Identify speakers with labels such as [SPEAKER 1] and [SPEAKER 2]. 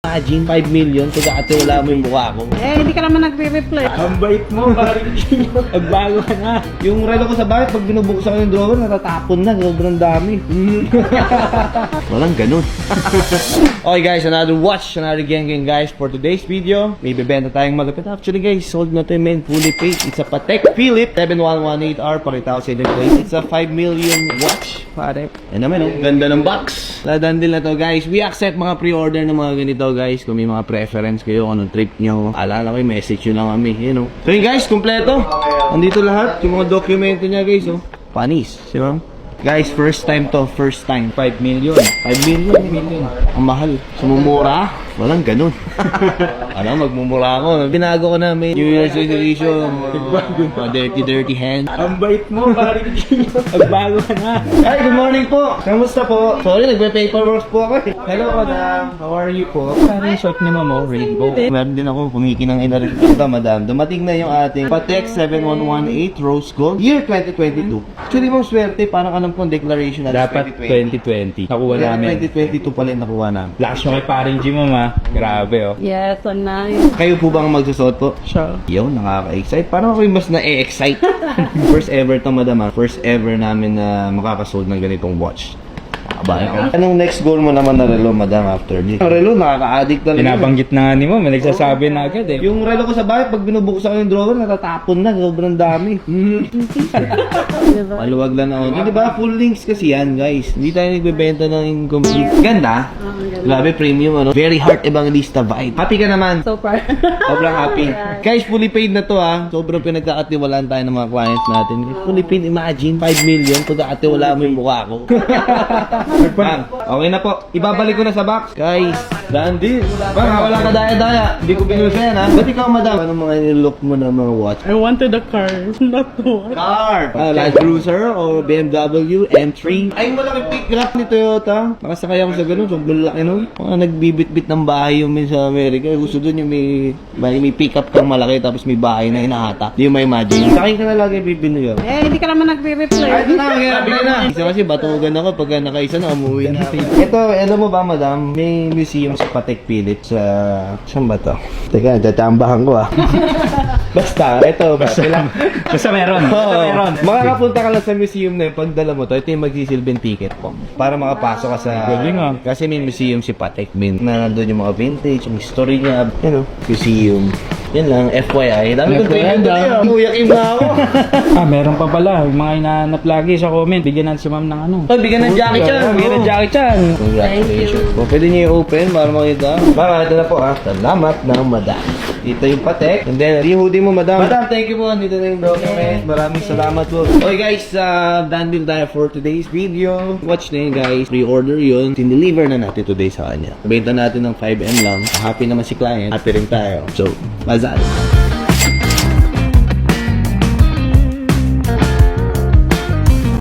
[SPEAKER 1] Imagine, 5 million, kung dati wala mo yung mukha ko.
[SPEAKER 2] Eh, hindi ka naman nagre-reply.
[SPEAKER 1] Ang bait mo, parang nagbago ka na. Yung relo ko sa bahay, pag binubuksan ko yung drawer, natatapon na, sobrang dami. Walang ganun. Okay guys, another watch, another gang guys for today's video. May bibenta tayong malapit. Actually guys, sold na to yung main fully paid. It's a Patek Philippe 7118R, pakita ko sa inyo guys. It's a 5 million watch, pare. Yan naman oh, ganda ng box. Ladan din na to guys. We accept mga pre-order ng mga ganito guys. Kung may mga preference kayo, anong trip nyo, alala ko yung message nyo lang kami, you know. So yun guys, kompleto. Andito lahat, yung mga dokumento niya guys, oh. Panis, di ba? Guys, first time to, first time. 5 million. 5 million. Ang mahal. Sumumura. Walang ganun. Ano, magmumura ako. Binago ko na may New Year's resolution. Dirty hand. Ang bait mo, parang magbago ka na. Hi, good morning po. Kamusta po? Sorry, nagpe-paperwork po ako eh. Hello, madam. How are you po? Parang short ni mama, rainbow. Meron din ako, kumikinang inarin. Ito, madam. Dumating na yung ating Patek 7118 Rose Gold. Year 2022. Actually, mong swerte, parang anong pong declaration na
[SPEAKER 3] dapat 2020. Nakuha namin.
[SPEAKER 1] 2022 pala yung nakuha namin.
[SPEAKER 3] Lakas nyo kay paring G, mama. Grabe, oh.
[SPEAKER 2] Yes, so nice.
[SPEAKER 1] Kayo po bang magsusot po?
[SPEAKER 2] Sure.
[SPEAKER 1] Yo, nakaka-excite. Parang ako yung mas na-excite. First ever to, madam. First ever namin na makakasold ng ganitong watch. Anong next goal mo naman na relo, madam, after this? Ang relo, nakaka-addict talaga.
[SPEAKER 3] Pinabanggit na nga ni mo, may nagsasabi na agad eh.
[SPEAKER 1] Yung relo ko sa bahay, pag binubuksan ko yung drawer, natatapon na, sobrang dami. Maluwag lang ako. Di ba, full links kasi yan, guys. Hindi tayo nagbebenta ng incomplete. Ganda. Grabe, premium, ano. Very Heart Evangelista vibe. Happy ka naman.
[SPEAKER 2] So far.
[SPEAKER 1] Sobrang happy. Guys, fully paid na to ha. Sobrang pinagkakatiwalaan tayo ng mga clients natin. Fully paid, imagine, 5 million kung dati wala mo yung mukha ko. Ma'am, okay na po. Ibabalik ko na sa box. Guys, daan din. Baka wala ka daya-daya. Hindi ko binulsa yan ha. Ba't ikaw, madam? Ano mga nilook mo na mga watch?
[SPEAKER 2] I wanted a car, not the watch.
[SPEAKER 1] Car! Land Cruiser o BMW M3. Ay, malaki pick-up ni Toyota. Nakasakay ako sa ganun. Sobrang laki nun. Mga nagbibit-bit ng bahay yung sa Amerika. Gusto dun yung may pick-up kang malaki tapos may bahay na hinahata. Hindi mo ma-imagine. Sa akin ka na lagi bibili yun.
[SPEAKER 2] Eh, hindi ka naman nagre-reply.
[SPEAKER 1] Ay, ito na. Bigyan na. Isa kasi batugan ako pagka nakaisa na umuwi na. Ito, alam mo ba, madam? May museum sa Patek Philippe sa... Saan ba to? Teka, tatambahan ko ah. Basta, ito. Basta
[SPEAKER 3] meron.
[SPEAKER 1] meron. Makakapunta ka lang sa museum na yun. Pagdala mo to, ito yung magsisilbing ticket po. Para makapasok ka sa...
[SPEAKER 3] Galing ah.
[SPEAKER 1] Kasi may museum si Patek Min. Na nandun yung mga vintage, yung history niya. You know, museum. Yan lang, FYI. Dami kong training doon yun. Uyakin na ako.
[SPEAKER 3] Meron pa pala. Yung mga hinahanap lagi sa comment. Bigyan natin si ma'am ng ano.
[SPEAKER 1] Bigyan ng Jackie Chan.
[SPEAKER 3] Bigyan ng Jackie Chan.
[SPEAKER 1] Congratulations. Kung pwede niyo i-open para makita. Ma'am, ito na po ha. Salamat ng madam. Dito yung Patek. And then, yung hoodie mo, madam. Madam, thank you po. Dito na yung document. Maraming salamat po. Okay guys, done din tayo for today's video. Watch na yun guys. Pre-order yun. Tiniliver na natin today sa kanya. Benta natin ng 5M lang. Happy naman si client. Happy rin tayo. So, Mazal.